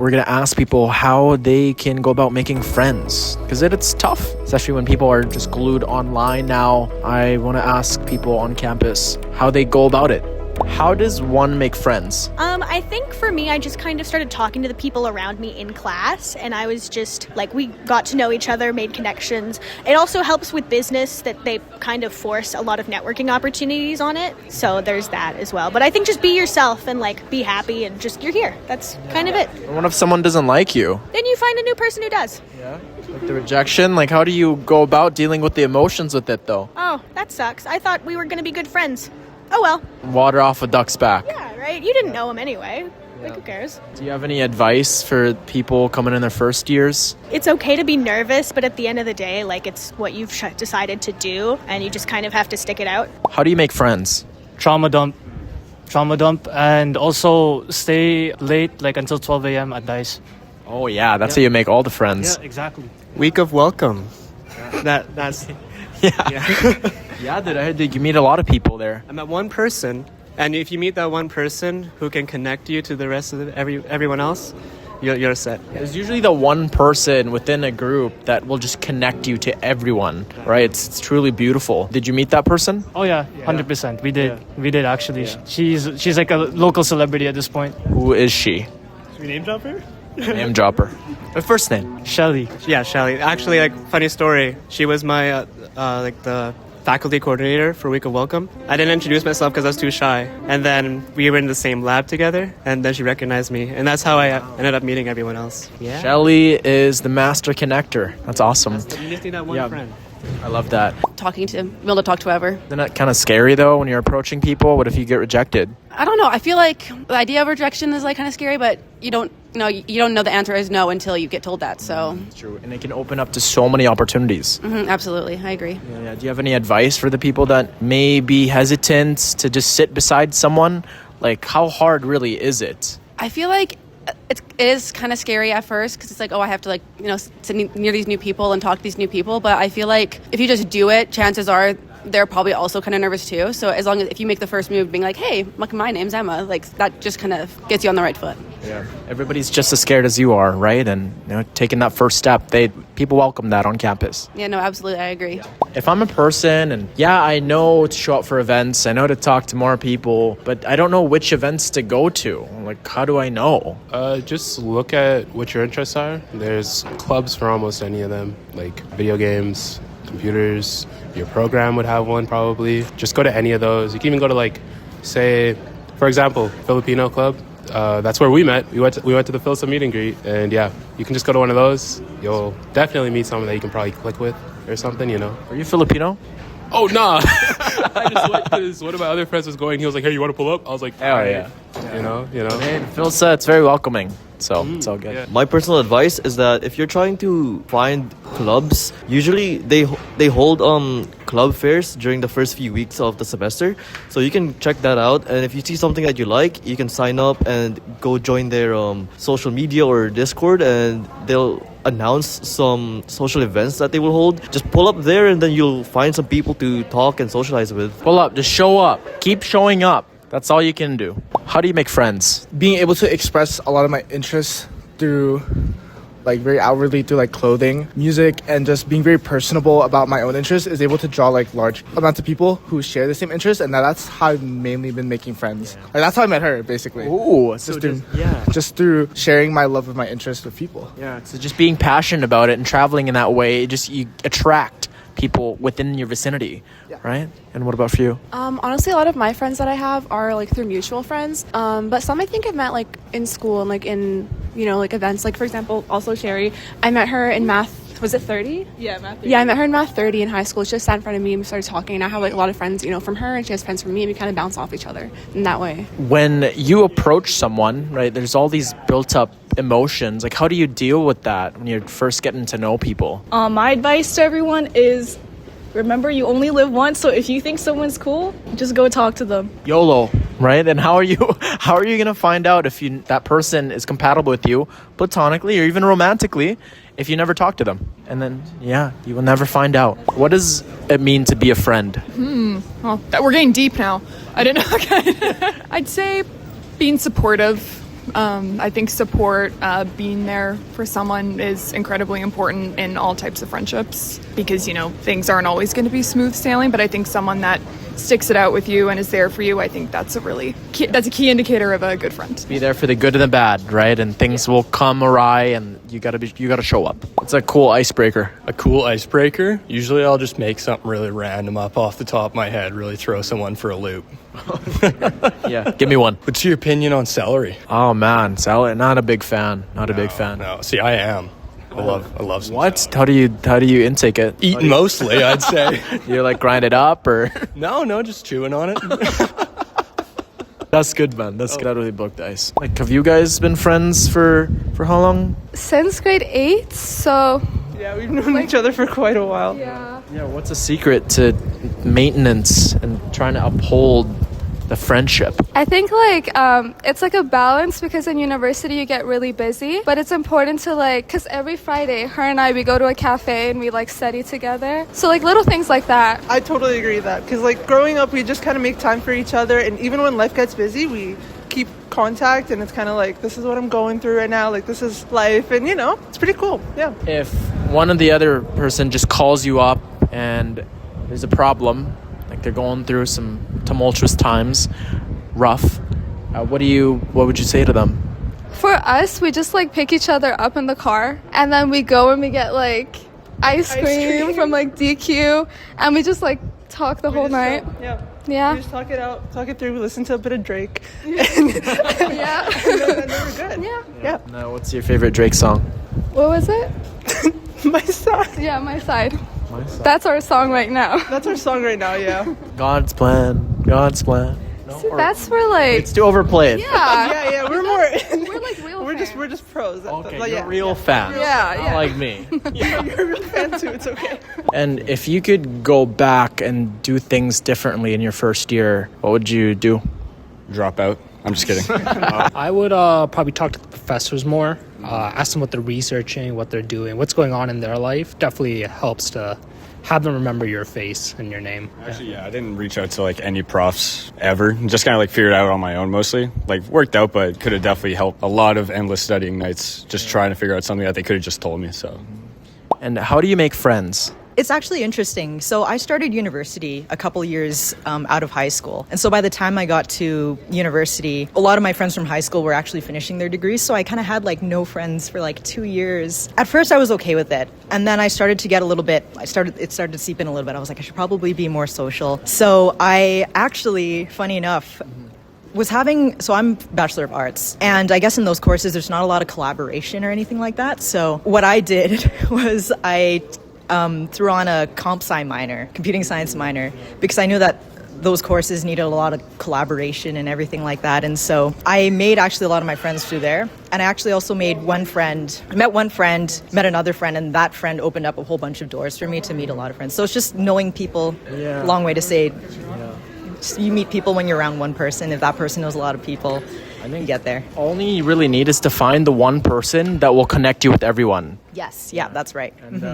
We're going to ask people how they can go about making friends, because it's tough, especially when people are just glued online now. I want to ask people on campus how they go about it. How does one make friends? I think for me, I just kind of started talking to the people around me in class, and I was just like, we got to know each other, made connections. It also helps with business that they kind of force a lot of networking opportunities on it. So there's that as well. But I think just be yourself and like be happy and just you're here. That's kind of it. What if someone doesn't like you? Then you find a new person who does. Yeah. Like the rejection, like how do you go about dealing with the emotions with it though? Oh, that sucks. I thought we were going to be good friends. Oh well. Water off a duck's back. Yeah, right? You didn't know him anyway. Like, who cares? Do you have any advice for people coming in their first years? It's okay to be nervous, but at the end of the day, like, it's what you've decided to do, and you just kind of have to stick it out. How do you make friends? Trauma dump, and also stay late, like until 12 a.m. at DICE. Oh yeah, that's how you make all the friends. Yeah, exactly. Week of welcome. That's Yeah. Yeah, dude, I heard that you meet a lot of people there. I met one person, and if you meet that one person who can connect you to the rest of everyone else, you're set. There's usually the one person within a group that will just connect you to everyone, right? It's truly beautiful. Did you meet that person? Oh yeah, 100%. We did actually. Yeah. She's like a local celebrity at this point. Who is she? Should we name drop her? Name dropper. Her first name? Shelly. Yeah, Shelly. Actually, like, funny story. She was my like the faculty coordinator for Week of Welcome. I didn't introduce myself because I was too shy. And then we were in the same lab together, and then she recognized me. And that's how I ended up meeting everyone else. Yeah. Shelly is the master connector. That's awesome. You just need that one friend. I love that. Talking to, be able to talk to whoever. Isn't that kind of scary, though, when you're approaching people? What if you get rejected? I don't know. I feel like the idea of rejection is like kind of scary, but you don't know the answer is no until you get told that. So It's true. And it can open up to so many opportunities. absolutely, I agree. Yeah. Do you have any advice for the people that may be hesitant to just sit beside someone? Like, how hard really is it? I feel like it is kind of scary at first because it's like, oh, I have to like, sit near these new people and talk to these new people. But I feel like if you just do it, chances are they're probably also kind of nervous too. So as long as if you make the first move being like, hey, my name's Emma, like that just kind of gets you on the right foot. Yeah. Everybody's just as scared as you are, right? And taking that first step, people welcome that on campus. Yeah, no, absolutely. I agree. If I'm a person and I know to show up for events, I know to talk to more people, but I don't know which events to go to. Like, how do I know? Just look at what your interests are. There's clubs for almost any of them, like video games, computers. Your program would have one probably. Just go to any of those. You can even go to, like, say, for example, Filipino club. That's where we met. We went to the Philsa meet and greet, and you can just go to one of those. You'll definitely meet someone that you can probably click with or something. Are you Filipino? Oh nah. I just went because one of my other friends was going. He was like, "Hey, you want to pull up?" I was like, "Oh yeah." You know. Man, Philsa, it's very welcoming. So it's all good. Yeah. My personal advice is that if you're trying to find clubs, usually they hold club fairs during the first few weeks of the semester. So you can check that out. And if you see something that you like, you can sign up and go join their social media or Discord, and they'll announce some social events that they will hold. Just pull up there, and then you'll find some people to talk and socialize with. Pull up, just show up. Keep showing up. That's all you can do. How do you make friends? Being able to express a lot of my interests through, like, very outwardly through, like, clothing, music, and just being very personable about my own interests is able to draw, like, large amounts of people who share the same interests, and that's how I've mainly been making friends. Like, that's how I met her, basically. Ooh, Just through sharing my love of my interests with people. Yeah, so just being passionate about it and traveling in that way, you attract people within your vicinity, right? And what about for you? Honestly, a lot of my friends that I have are like through mutual friends, but some I think I've met like in school and like in like events. Like, for example, also Sherry, I met her in math. Was it 30? Yeah, math 30. Yeah, I met her in math 30 in high school. She just sat in front of me and we started talking, and I have like a lot of friends from her, and she has friends from me, and we kind of bounce off each other in that way. When you approach someone, right, there's all these built up emotions. Like, how do you deal with that when you're first getting to know people? My advice to everyone is, remember, you only live once, so if you think someone's cool, just go talk to them. YOLO, right? And how are you gonna find out if that person is compatible with you platonically or even romantically if you never talk to them? And then you will never find out. What does it mean to be a friend? Well, we're getting deep now. I didn't know. I'd say being supportive, I think support, being there for someone is incredibly important in all types of friendships because, you know, things aren't always going to be smooth sailing, but I think someone that sticks it out with you and is there for you, I think that's a key indicator of a good friend. Be there for the good and the bad, right? And things will come awry, and you gotta show up. It's a cool icebreaker. A cool icebreaker? Usually I'll just make something really random up off the top of my head, really throw someone for a loop. Yeah, give me one. What's your opinion on celery? Oh man, salad. Not a big fan. Not a big fan. No, see, I am. I love some What? salad. How do you intake it? Eating mostly, I'd say. You like grind it up or? No, just chewing on it. That's good, man. That's good. That really broke the ice. Like, have you guys been friends for how long? Since grade 8, so... Yeah, we've known each other for quite a while. Yeah. Yeah, what's the secret to maintenance and trying to uphold the friendship? I think it's like a balance because in university you get really busy, but it's important to because every Friday her and I, we go to a cafe and we study together. So little things like that. I totally agree with that because growing up we just kind of make time for each other, and even when life gets busy we keep contact, and it's kind of this is what I'm going through right now, this is life, and it's pretty cool. Yeah. If one of the other person just calls you up and there's a problem, they're going through some tumultuous times, rough, what would you say to them? For us, we just pick each other up in the car, and then we go and we get ice cream from DQ, and we just talk the whole night. Yeah. We just talk it through. We listen to a bit of Drake. Yeah. and then we're good. Yeah. Now, what's your favorite Drake song? What was it? My Side. Yeah, My Side. That's our song right now. That's our song right now, yeah. God's plan. God's plan. No, See, that's where it's too overplayed. Yeah, we're more... we're real we're just pros. Okay, you're real fans. Yeah. Not like me. Yeah, you're a real fan too. It's okay. And if you could go back and do things differently in your first year, what would you do? Drop out. I'm just kidding. I would probably talk to the professors more, ask them what they're researching, what they're doing, what's going on in their life. Definitely helps to have them remember your face and your name. Actually, I didn't reach out to any profs ever. Just kind of figured it out on my own mostly. Worked out, but could have definitely helped a lot of endless studying nights just trying to figure out something that they could have just told me. So. And how do you make friends? It's actually interesting. So I started university a couple years out of high school. And so by the time I got to university, a lot of my friends from high school were actually finishing their degrees. So I kind of had no friends for 2 years. At first I was okay with it. And then I started to get a little bit, it started to seep in a little bit. I was I should probably be more social. So I actually, funny enough, so I'm Bachelor of Arts, and I guess in those courses there's not a lot of collaboration or anything like that. So what I did was I threw on a comp sci minor, computing science minor, because I knew that those courses needed a lot of collaboration and everything like that. And so I made actually a lot of my friends through there. And I actually also met one friend, met another friend, and that friend opened up a whole bunch of doors for me to meet a lot of friends. So it's just knowing people, long way to say, you meet people when you're around one person. If that person knows a lot of people, I think you get there. All you really need is to find the one person that will connect you with everyone. Yes, yeah, that's right. And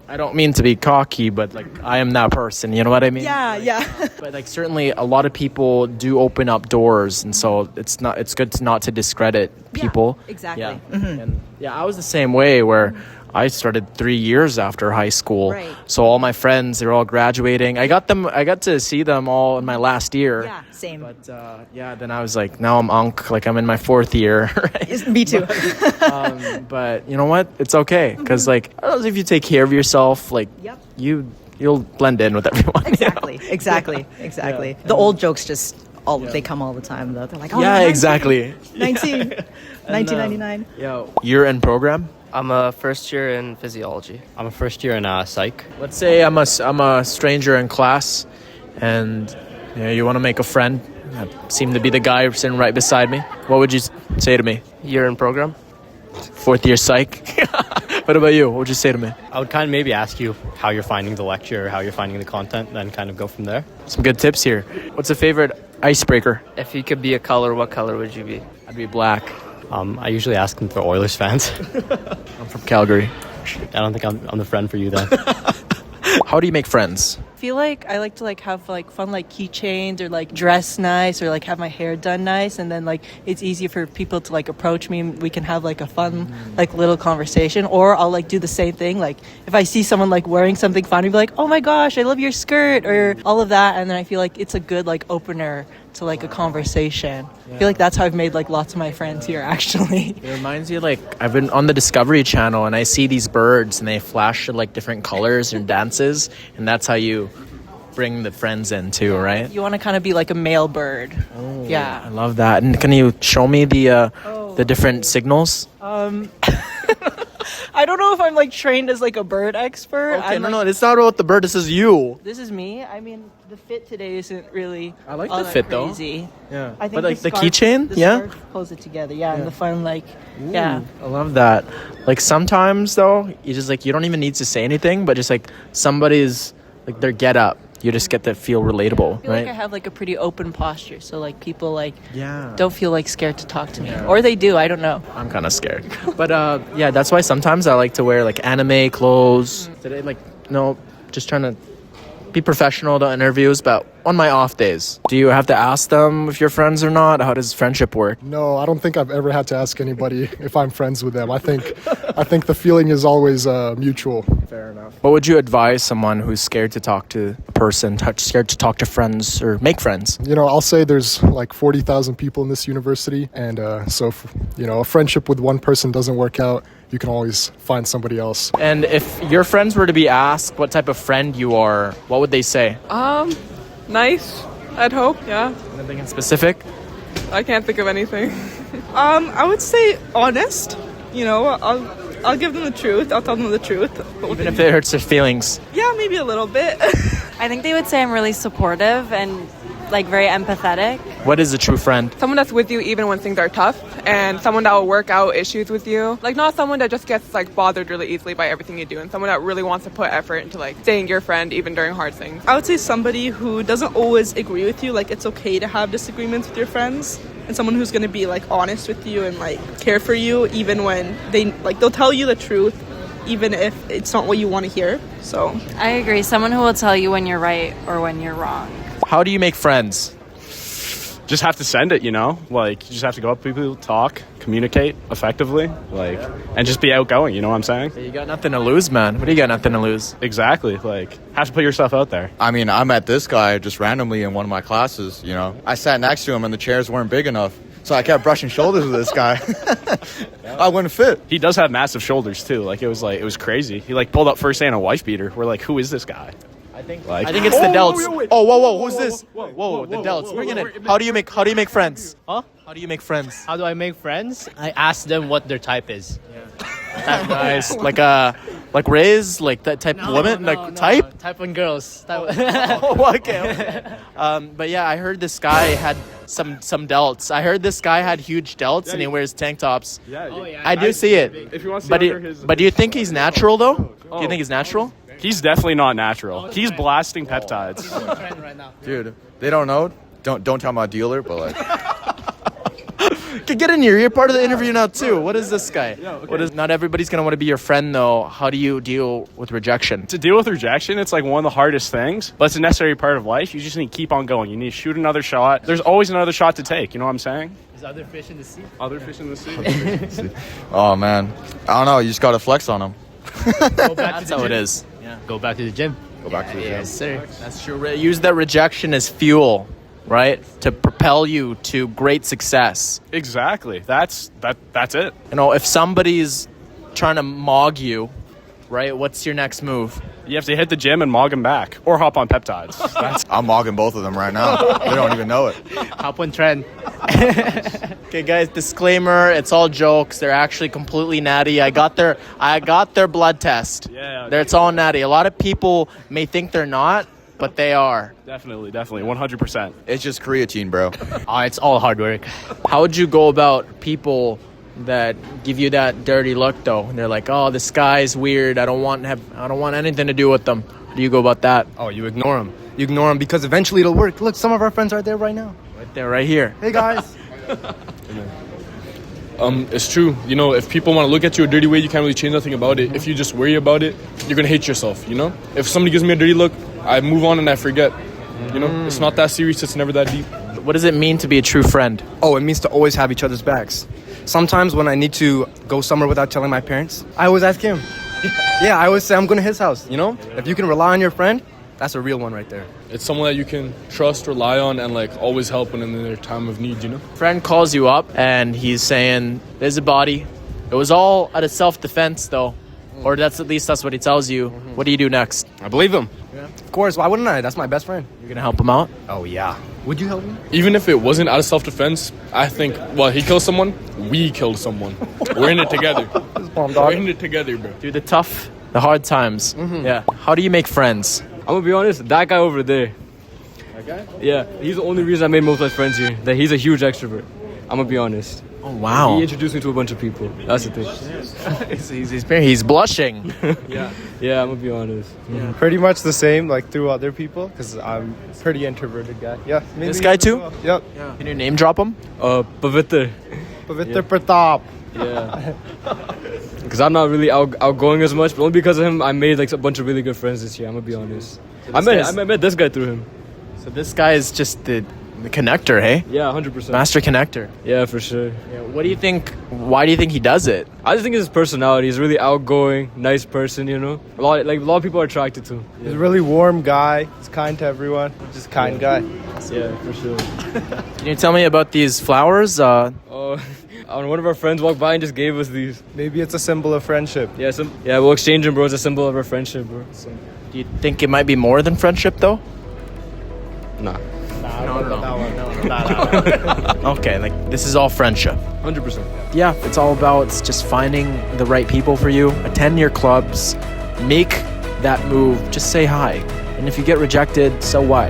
I don't mean to be cocky, but I am that person. You know what I mean? Yeah. But certainly a lot of people do open up doors, and so it's good not to discredit people. Yeah, exactly. Yeah. And I was the same way where I started 3 years after high school. Right. So all my friends, they're all graduating. I got to see them all in my last year. Yeah, same. But then I was now I'm I'm in my fourth year. Right? Me too. But you know what? It's okay because if you take care of yourself, you'll blend in with everyone. Exactly. Yeah. The old jokes just they come all the time though. They're like, oh, yeah, 19, exactly. 1999. You're in program? I'm a first year in physiology. I'm a first year in psych. Let's say I'm a stranger in class, and you want to make a friend. I seem to be the guy sitting right beside me. What would you say to me? You're in program? Fourth year psych. What about you? What would you say to me? I would kind of maybe ask you how you're finding the lecture, how you're finding the content, then kind of go from there. Some good tips here. What's a favorite icebreaker? If you could be a color, what color would you be? I'd be black. I usually ask them for Oilers fans. I'm from Calgary. I don't think I'm the friend for you then. How do you make friends? feel like I like to like have like fun like keychains or like dress nice or like have my hair done nice, and then like it's easy for people to like approach me and we can have like a fun like little conversation. Or I'll like do the same thing, like if I see someone like wearing something fun, I'd be like, oh my gosh, I love your skirt, or all of that, and then I feel like it's a good like opener to like a conversation. I feel like that's how I've made like lots of my friends here actually. It reminds me, like, I've been on the Discovery Channel and I see these birds and they flash like different colors and dances, and that's how you bring the friends in too, right? You want to kind of be like a male bird. Oh, yeah. I love that. And can you show me the different signals? I don't know if I'm like trained as like a bird expert. Okay, I'm, no, it's not about the bird. This is you. This is me. I mean, the fit today isn't really. I like all the that fit crazy. though. Yeah, I think but like the scarf- keychain, the yeah. scarf pulls it together, and the fun like, yeah. I love that. Like sometimes though, you just like you don't even need to say anything, but just like somebody's like their get up, you just get to feel relatable, I feel right? like I have like a pretty open posture, so like people like Yeah. don't feel like scared to talk to me, or they do. I don't know. I'm kind of scared, but yeah, that's why sometimes I like to wear like anime clothes. Today, like no, just trying to be professional to interviews, but on my off days, do you have to ask them if you're friends or not? How does friendship work? No, I don't think I've ever had to ask anybody if I'm friends with them. I think the feeling is always mutual. Fair enough. What would you advise someone who's scared to talk to a person, scared to talk to friends or make friends? You know, I'll say there's like 40,000 people in this university, and so if, you know, a friendship with one person doesn't work out, you can always find somebody else. And if your friends were to be asked what type of friend you are, what would they say? Nice, I'd hope, yeah. Anything in specific? I can't think of anything. I would say honest. You know, I'll give them the truth. I'll tell them the truth. Even if it hurts their feelings. Yeah, maybe a little bit. I think they would say I'm really supportive and like very empathetic. What is a true friend? Someone that's with you even when things are tough, and someone that will work out issues with you. Like not someone that just gets like bothered really easily by everything you do, and someone that really wants to put effort into like staying your friend even during hard things. I would say somebody who doesn't always agree with you. Like it's okay to have disagreements with your friends, and someone who's going to be like honest with you and like care for you even when they'll tell you the truth even if it's not what you want to hear. So I agree. Someone who will tell you when you're right or when you're wrong. How do you make friends? Just have to send it, you know? Like, you just have to go up to people, talk, communicate effectively, like, and just be outgoing, you know what I'm saying? You got nothing to lose, man. What do you got nothing to lose? Exactly. Like, have to put yourself out there. I mean, I met this guy just randomly in one of my classes, you know? I sat next to him and the chairs weren't big enough, so I kept brushing shoulders with this guy. I wouldn't fit. He does have massive shoulders, too. Like, it was crazy. He, like, pulled up first day in a wife beater. We're like, who is this guy? I think it's the Delts. Oh, whoa, who's this? Whoa, the Delts. Bring it in. How do you make friends? Huh? How do you make friends? How do I make friends? I ask them what their type is. Nice. Like Riz, like that type of woman, type? Type on girls. Oh, okay. But yeah, I heard this guy had some delts. I heard this guy had huge delts and he wears tank tops. Yeah. I do see it. If you want to see but do you think he's natural though? Do you think he's natural? He's definitely not natural. He's blasting peptides. Dude, they don't know. Don't tell my dealer, but like... Get in here. You're part of the interview now too. What is this guy? Not everybody's gonna want to be your friend though. How do you deal with rejection? To deal with rejection, it's like one of the hardest things, but it's a necessary part of life. You just need to keep on going. You need to shoot another shot. There's always another shot to take. You know what I'm saying? There's other fish in the sea. Other fish in the sea. Oh, man. I don't know. You just got to flex on them. That's how it is. Yeah. Go back to the gym. Go back to the gym. Yes, sir. That's true. Use that rejection as fuel, right? To propel you to great success. Exactly. That's it. You know, if somebody's trying to mog you, right, what's your next move? You have to hit the gym and mog them back, or hop on peptides. I'm mogging both of them right now. They don't even know it. Hop on trend. Okay, guys, disclaimer, it's all jokes. They're actually completely natty. I got their blood test. Yeah. It's all natty. A lot of people may think they're not, but they are. Definitely, 100%. It's just creatine, bro. It's all hard work. How would you go about people that give you that dirty look though? And they're like, "Oh, this guy's weird. I don't want anything to do with them." How do you go about that? Oh, you ignore them. You ignore them because eventually it'll work. Look, some of our friends are there right now. Right there, right here. Hey guys. It's true. You know, if people want to look at you a dirty way, you can't really change nothing about it. If you just worry about it, you're gonna hate yourself. You know, if somebody gives me a dirty look, I move on and I forget. You know, it's not that serious. It's never that deep. What does it mean to be a true friend? Oh, it means to always have each other's backs. Sometimes when I need to go somewhere without telling my parents, I always ask him. Yeah, I always say I'm going to his house, you know? If you can rely on your friend, that's a real one right there. It's someone that you can trust, rely on, and like always help when in their time of need, you know? Friend calls you up and he's saying, there's a body. It was all out of self-defense though. Or that's at least that's what he tells you. What do you do next? I believe him. Yeah. Of course, why wouldn't I? That's my best friend. You're gonna help him out? Oh, yeah. Would you help me? Even if it wasn't out of self-defense, I think, well, he killed someone, we killed someone. We're in it together. We're in it together, bro. Through the tough, the hard times. Yeah. How do you make friends? I'm gonna be honest, that guy over there. That guy? Yeah, he's the only reason I made most of my friends here. That he's a huge extrovert. I'm gonna be honest. Oh, wow. He introduced me to a bunch of people. That's the thing. he's blushing. Yeah, I'm gonna be honest. Yeah. Pretty much the same, like through other people, because I'm a pretty introverted guy. Yeah. This guy too? Well. Yep. Yeah. Can you name drop him? Pavitra. Pavitra Pratap. Yeah. Because I'm not really outgoing as much, but only because of him, I made like a bunch of really good friends this year. I'm gonna be honest. So I met this guy through him. So this guy is just the connector, hey? Yeah, 100%. Master connector. Yeah, for sure. Yeah. What do you think? Why do you think he does it? I just think it's his personality. He's a really outgoing, nice person. You know, a lot of people are attracted to him. Yeah. He's a really warm guy. He's kind to everyone. Just kind guy. Yeah, for sure. Can you tell me about these flowers? One of our friends walked by and just gave us these. Maybe it's a symbol of friendship. Yeah, we'll exchange them, bro. It's a symbol of our friendship, bro. So. Do you think it might be more than friendship, though? Nah. No. Okay, like this is all friendship. 100%. Yeah, it's all about just finding the right people for you. Attend your clubs, make that move. Just say hi, and if you get rejected, so what?